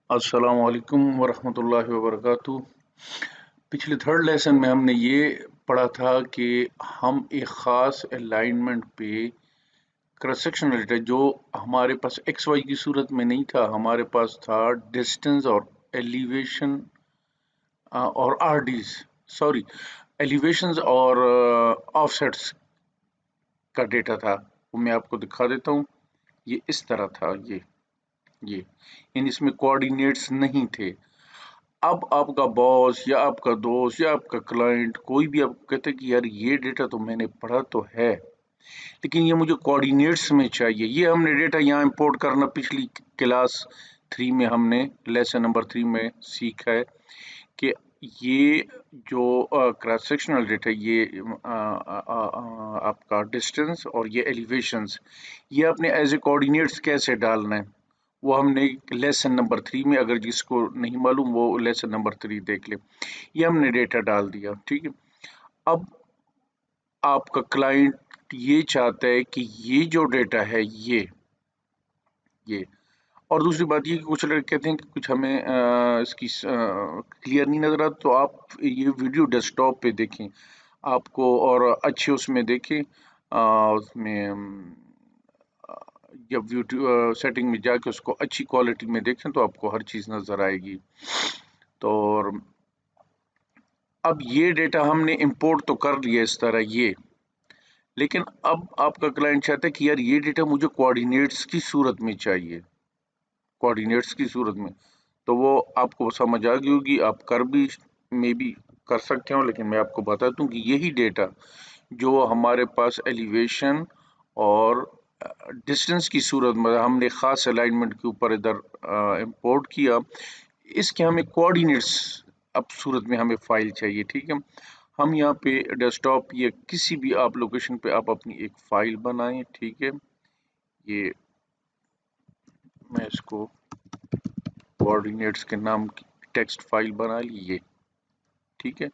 अस्सलाम वालेकुम वरहमतुल्लाहि वबरकातुह। पिछले थर्ड लेसन में हमने ये पढ़ा था कि हम एक ख़ास अलाइनमेंट पे क्रॉस सेक्शनल डेटा जो हमारे पास एक्स वाई की सूरत में नहीं था, हमारे पास था डिस्टेंस और एलिवेशन और आरडीज, सॉरी, एलिवेशंस और ऑफसेट्स का डेटा था। वो मैं आपको दिखा देता हूँ। ये इस तरह था, ये यानी इसमें कोऑर्डिनेट्स नहीं थे। अब आपका बॉस या आपका दोस्त या आपका क्लाइंट कोई भी आपको कहता है कि यार ये डेटा तो मैंने पढ़ा तो है, लेकिन ये मुझे कोऑर्डिनेट्स में चाहिए। ये हमने डेटा यहाँ इंपोर्ट करना पिछली क्लास 3 में हमने लेसन नंबर 3 में सीखा है कि ये जो क्रॉस सेक्शनल डेटा, ये आपका डिस्टेंस और ये एलिवेशंस, ये आपने एज ए कोऑर्डिनेट्स कैसे डालना है, वो हमने लेसन नंबर 3 में, अगर जिसको नहीं मालूम वो लेसन नंबर 3 देख ले। ये हमने डेटा डाल दिया, ठीक है। अब आपका क्लाइंट ये चाहता है कि ये जो डेटा है ये और दूसरी बात ये कि कुछ लोग कहते हैं कि कुछ हमें इसकी क्लियर नहीं नजर आता, तो आप ये वीडियो डेस्कटॉप पे देखें आपको, और अच्छे उसमें देखें, उसमें जब यूट्यूब सेटिंग में जाके उसको अच्छी क्वालिटी में देखें तो आपको हर चीज़ नज़र आएगी। तो अब ये डेटा हमने इंपोर्ट तो कर लिया इस तरह ये, लेकिन अब आपका क्लाइंट चाहता है कि यार ये डेटा मुझे कोऑर्डिनेट्स की सूरत में चाहिए, कोऑर्डिनेट्स की सूरत में। तो वो आपको समझ आ गई होगी, आप कर भी मे बी कर सकते हो, लेकिन मैं आपको बता दूं कि यही डेटा जो हमारे पास एलिवेशन और डिस्टेंस की सूरत में हमने ख़ास अलाइनमेंट के ऊपर इधर इंपोर्ट किया, इसके हमें कोऑर्डिनेट्स अब सूरत में हमें फाइल चाहिए, ठीक है। हम यहाँ पे डेस्कटॉप या किसी भी आप लोकेशन पे आप अपनी एक फाइल बनाएं, ठीक है। ये मैं इसको कोऑर्डिनेट्स के नाम की टेक्स्ट फाइल बना ली, ये ठीक है,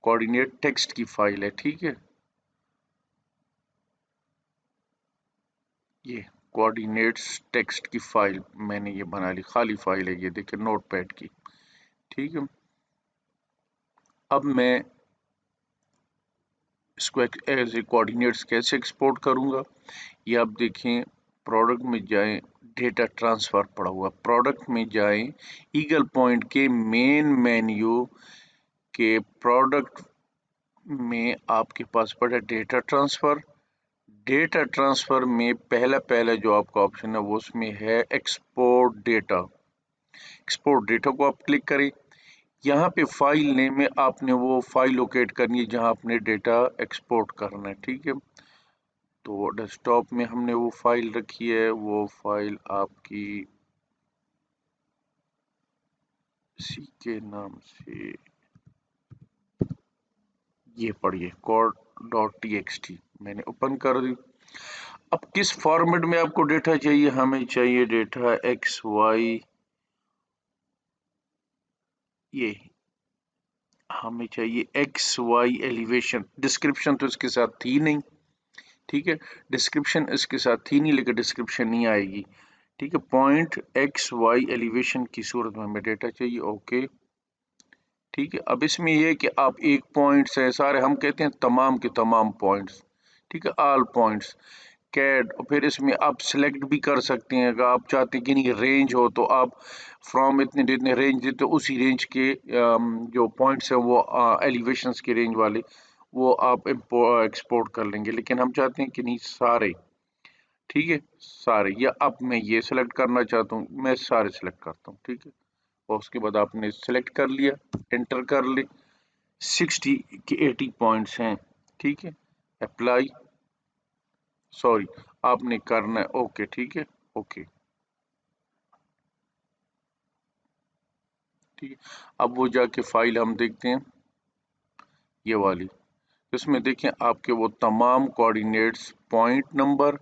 कोऑर्डिनेट टेक्स्ट की फाइल है, ठीक है। ये कोऑर्डिनेट्स टेक्स्ट की फाइल मैंने ये बना ली, खाली फाइल है ये, देखिए नोट पैड की, ठीक है। अब मैं इसको एज ए कोऑर्डिनेट्स कैसे एक्सपोर्ट करूंगा, ये आप देखें। प्रोडक्ट में जाएं, डेटा ट्रांसफर पड़ा हुआ, प्रोडक्ट में जाएं, ईगल पॉइंट के मेन मेन्यू के प्रोडक्ट में आपके पास पड़ा डेटा ट्रांसफर। डेटा ट्रांसफर में पहला पहला जो आपका ऑप्शन है वो उसमें है एक्सपोर्ट डेटा। एक्सपोर्ट डेटा को आप क्लिक करें। यहाँ पे फाइल नेम में आपने वो फाइल लोकेट करनी है जहाँ आपने डेटा एक्सपोर्ट करना है, ठीक है। तो डेस्कटॉप में हमने वो फाइल रखी है, वो फाइल आपकी इसी के नाम से ये पढ़िए, core.txt मैंने ओपन कर दी। अब किस फॉर्मेट में आपको डेटा चाहिए, हमें चाहिए डेटा एक्स वाई, ये हमें चाहिए एक्स वाई एलिवेशन। डिस्क्रिप्शन तो इसके साथ थी नहीं, ठीक है, डिस्क्रिप्शन इसके साथ थी नहीं, लेकिन डिस्क्रिप्शन नहीं आएगी, ठीक है। पॉइंट एक्स वाई एलिवेशन की सूरत में हमें डेटा चाहिए, ओके, ठीक है। अब इसमें यह है कि आप एक पॉइंट से सारे, हम कहते हैं तमाम के तमाम पॉइंट्स, ठीक है, ऑल पॉइंट्स कैड। फिर इसमें आप सिलेक्ट भी कर सकते हैं, अगर आप चाहते हैं कि नहीं रेंज हो तो आप फ्रॉम इतने जितने रेंज देते हो उसी रेंज के जो पॉइंट्स हैं वो एलिवेशंस के रेंज वाले वो आप एक्सपोर्ट कर लेंगे, लेकिन हम चाहते हैं कि नहीं सारे, ठीक है, सारे। या अब मैं ये सिलेक्ट करना चाहता हूँ, मैं सारे सिलेक्ट करता हूँ, ठीक है। और उसके बाद आपने सिलेक्ट कर लिया, एंटर कर ले, 60 के 80 पॉइंट्स हैं, ठीक है। अप्लाई, सॉरी, आपने करना है ओके, ठीक है, ओके, ठीक है। अब वो जाके फाइल हम देखते हैं, ये वाली, इसमें देखें आपके वो तमाम coordinates, point number,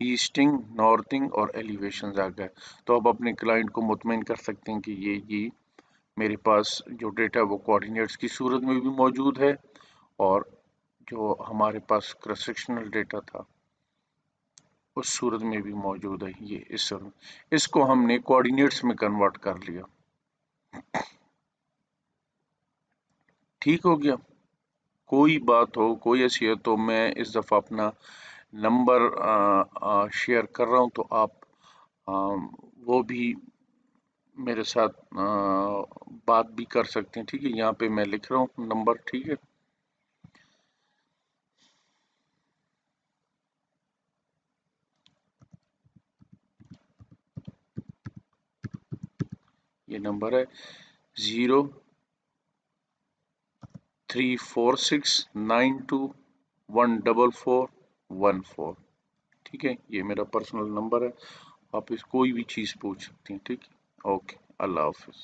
easting, northing और एलिवेशंस आ गए। तो अब अपने क्लाइंट को मुतमईन कर सकते हैं कि ये मेरे पास जो डेटा है वो कोऑर्डिनेट्स की सूरत में भी मौजूद है, और जो हमारे पास क्रॉस सेक्शनल डेटा था اس صورت میں بھی موجود ہے، یہ اس صورت اس کو ہم نے کوآرڈینیٹس میں کنورٹ کر لیا. ٹھیک ہو گیا. کوئی بات ہو، کوئی ایسی ہے تو میں اس دفعہ اپنا نمبر شیئر کر رہا ہوں، تو آپ وہ بھی میرے ساتھ بات بھی کر سکتے ہیں. ٹھیک ہے، یہاں پہ میں لکھ رہا ہوں نمبر. ٹھیک ہے، یہ نمبر ہے 0346921441 ٹھیک ہے، یہ میرا پرسنل نمبر ہے. آپ اس کوئی بھی چیز پوچھ سکتے ہیں. ٹھیک ہے، اوکے، اللہ حافظ.